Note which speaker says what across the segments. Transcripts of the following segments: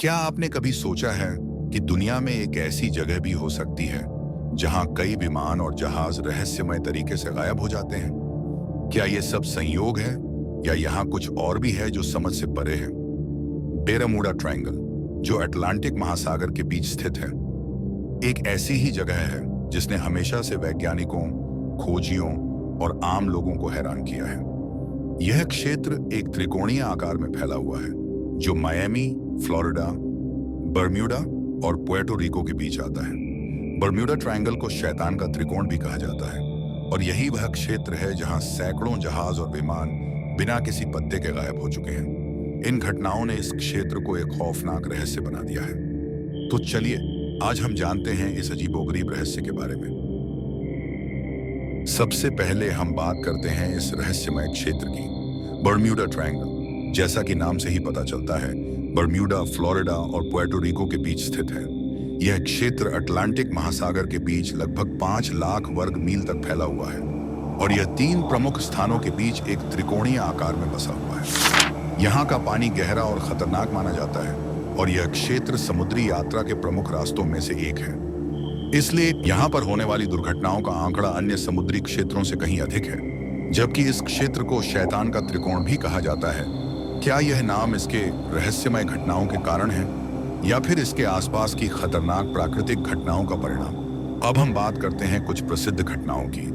Speaker 1: क्या आपने कभी सोचा है कि दुनिया में एक ऐसी जगह भी हो सकती है जहां कई विमान और जहाज रहस्यमय तरीके से गायब हो जाते हैं? क्या ये सब संयोग है या यहाँ कुछ और भी है जो समझ से परे है? बेरमुडा ट्रायंगल, जो अटलांटिक महासागर के बीच स्थित है, एक ऐसी ही जगह है जिसने हमेशा से वैज्ञानिकों, खोजियों और आम लोगों को हैरान किया है। यह क्षेत्र एक त्रिकोणीय आकार में फैला हुआ है जो मायामी, फ्लोरिडा, बर्म्यूडा और पुएर्टो रिको के बीच आता है। बर्म्यूडा ट्रायंगल को शैतान का त्रिकोण भी कहा जाता है और यही वह क्षेत्र है जहां सैकड़ों जहाज और विमान बिना किसी पत्ते के गायब हो चुके हैं। इन घटनाओं ने इस क्षेत्र को एक खौफनाक रहस्य बना दिया है। तो चलिए आज हम जानते हैं इस अजीबोगरीब रहस्य के बारे में। सबसे पहले हम बात करते हैं इस रहस्यमय क्षेत्र की, बर्म्यूडा ट्रायंगल। जैसा कि नाम से ही पता चलता है, बर्म्यूडा फ्लोरिडा और पुएर्टो रिको के बीच स्थित है। यह क्षेत्र अटलांटिक महासागर के बीच लगभग 5 लाख वर्ग मील तक फैला हुआ है और यह 3 प्रमुख स्थानों के बीच एक त्रिकोणीय आकार में बसा हुआ है। यहाँ का पानी गहरा और खतरनाक माना जाता है और यह क्षेत्र समुद्री यात्रा के प्रमुख रास्तों में से एक है। इसलिए यहाँ पर होने वाली दुर्घटनाओं का आंकड़ा अन्य समुद्री क्षेत्रों से कहीं अधिक है। जबकि इस क्षेत्र को शैतान का त्रिकोण भी कहा जाता है। क्या यह नाम इसके रहस्यमय घटनाओं के कारण है या फिर इसके आसपास की खतरनाक प्राकृतिक घटनाओं का परिणाम? अब हम बात करते हैं कुछ प्रसिद्ध घटनाओं की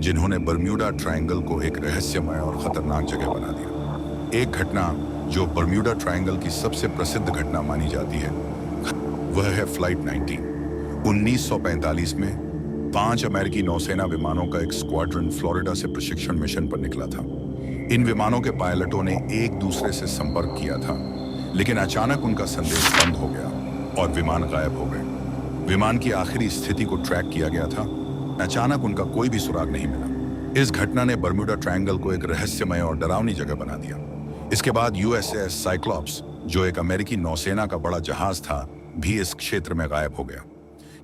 Speaker 1: जिन्होंने बर्म्यूडा ट्रायंगल को एक रहस्यमय और खतरनाक जगह बना दिया। एक घटना जो बर्म्यूडा ट्रायंगल की सबसे प्रसिद्ध घटना मानी जाती है वह है फ्लाइट 19। 1945 में 5 अमेरिकी नौसेना विमानों का एक स्क्वाड्रन फ्लोरिडा से प्रशिक्षण मिशन पर निकला था। इन विमानों के पायलटों ने एक दूसरे से संपर्क किया था, लेकिन अचानक उनका संदेश बंद हो गया और विमान गायब हो गए। विमान की आखिरी स्थिति को ट्रैक किया गया था, अचानक उनका कोई भी सुराग नहीं मिला। इस घटना ने बर्म्यूडा ट्रायंगल को एक रहस्यमय और डरावनी जगह बना दिया। इसके बाद यूएसएस साइक्लॉप्स, जो एक अमेरिकी नौसेना का बड़ा जहाज था, भी इस क्षेत्र में गायब हो गया।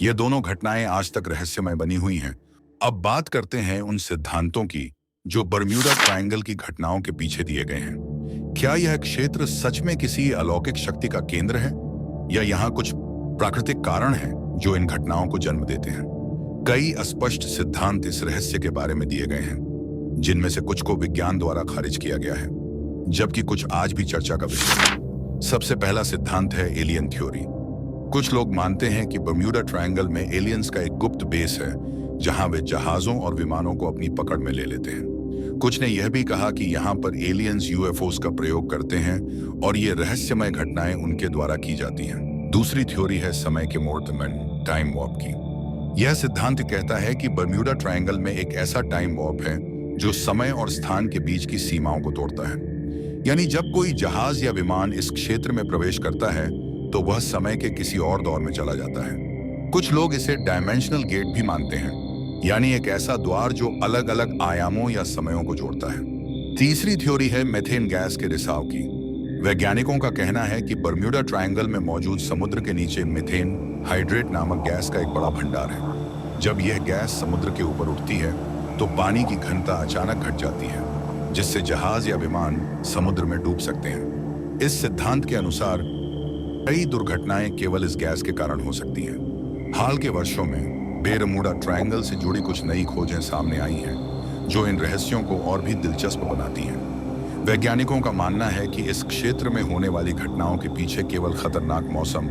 Speaker 1: ये दोनों घटनाएं आज तक रहस्यमय बनी हुई हैं। अब बात करते हैं उन सिद्धांतों की जो बर्म्यूडा ट्रायंगल की घटनाओं के पीछे दिए गए हैं। क्या यह क्षेत्र सच में किसी अलौकिक शक्ति का केंद्र है या यहाँ कुछ प्राकृतिक कारण हैं जो इन घटनाओं को जन्म देते हैं? कई अस्पष्ट सिद्धांत इस रहस्य के बारे में दिए गए हैं, जिनमें से कुछ को विज्ञान द्वारा खारिज किया गया है, जबकि कुछ आज भी चर्चा का विषय है। सबसे पहला सिद्धांत है एलियन थ्योरी। कुछ लोग मानते हैं कि बर्म्यूडा ट्रायंगल में एलियंस का एक गुप्त बेस है जहां वे जहाजों और विमानों को अपनी पकड़ में ले लेते हैं। कुछ ने यह भी कहा कि यहाँ पर एलियंस यूएफओस का प्रयोग करते हैं और ये रहस्यमय घटनाएं उनके द्वारा की जाती हैं। दूसरी थ्योरी है समय के मोड़तमन, टाइम वॉर्प की। यह सिद्धांत कहता है कि बर्म्यूडा ट्रायंगल में एक ऐसा टाइम वॉर्प है जो समय और स्थान के बीच की सीमाओं को तोड़ता है। यानी जब कोई जहाज या विमान इस क्षेत्र में प्रवेश करता है तो वह समय के किसी और दौर में चला जाता है। कुछ लोग इसे डायमेंशनल गेट भी मानते हैं, यानी एक ऐसा द्वार जो अलग अलग आयामों या समयों को जोड़ता है। तीसरी थ्योरी है मेथेन गैस के रिसाव की। वैज्ञानिकों का कहना है कि बर्म्यूडा ट्रायंगल में मौजूद समुद्र के नीचे मीथेन हाइड्रेट नामक गैस का एक बड़ा भंडार है। जब यह गैस समुद्र के ऊपर उठती है तो पानी की घनता अचानक घट जाती है, जिससे जहाज या विमान समुद्र में डूब सकते हैं। इस सिद्धांत के अनुसार कई दुर्घटनाएं केवल इस गैस के कारण हो सकती हैं। हाल के वर्षों में बेरमुडा ट्रायंगल से जुड़ी कुछ नई खोजें सामने आई हैं जो इन रहस्यों को और भी दिलचस्प बनाती हैं। वैज्ञानिकों का मानना है कि इस क्षेत्र में होने वाली घटनाओं के पीछे केवल खतरनाक मौसम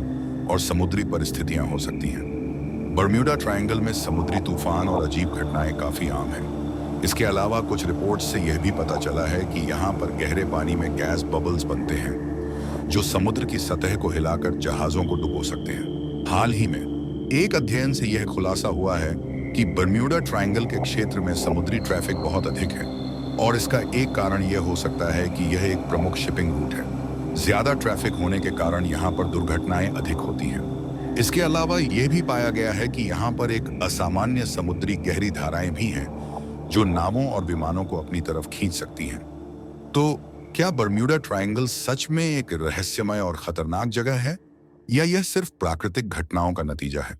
Speaker 1: और समुद्री परिस्थितियां हो सकती हैं। बर्म्यूडा ट्रायंगल में समुद्री तूफान और अजीब घटनाएं काफी आम हैं। इसके अलावा कुछ रिपोर्ट से यह भी पता चला है कि यहाँ पर गहरे पानी में गैस बबल्स बनते हैं जो समुद्र की सतह को हिलाकर जहाजों को डुबो सकते हैं। हाल ही में एक अध्ययन से यह खुलासा हुआ है कि बर्म्यूडा ट्रायंगल के क्षेत्र में समुद्री ट्रैफिक बहुत अधिक है और इसका एक कारण यह हो सकता है कि यह एक प्रमुख शिपिंग रूट है। ज्यादा ट्रैफिक होने के कारण यहाँ पर दुर्घटनाएं अधिक होती हैं। इसके अलावा यह भी पाया गया है कि यहाँ पर एक असामान्य समुद्री गहरी धाराएं भी हैं जो नावों और विमानों को अपनी तरफ खींच सकती हैं। तो क्या बर्म्यूडा ट्रायंगल सच में एक रहस्यमय और खतरनाक जगह है या यह सिर्फ प्राकृतिक घटनाओं का नतीजा है?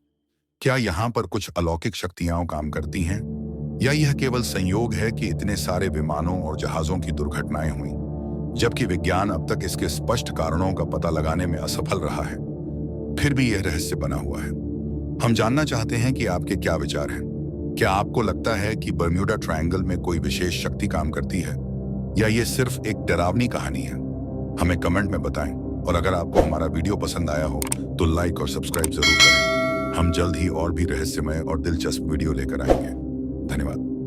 Speaker 1: क्या यहाँ पर कुछ अलौकिक शक्तियां काम करती हैं या यह केवल संयोग है कि इतने सारे विमानों और जहाजों की दुर्घटनाएं हुई? जबकि विज्ञान अब तक इसके स्पष्ट कारणों का पता लगाने में असफल रहा है। फिर भी यह रहस्य बना हुआ है। हम जानना चाहते हैं कि आपके क्या विचार हैं। क्या आपको लगता है कि बर्म्यूडा ट्रायंगल में कोई विशेष शक्ति काम करती है, या ये सिर्फ एक डरावनी कहानी है? हमें कमेंट में बताएं। और अगर आपको हमारा वीडियो पसंद आया हो तो लाइक और सब्सक्राइब जरूर करें। हम जल्द ही और भी रहस्यमय और दिलचस्प वीडियो लेकर आएंगे। धन्यवाद।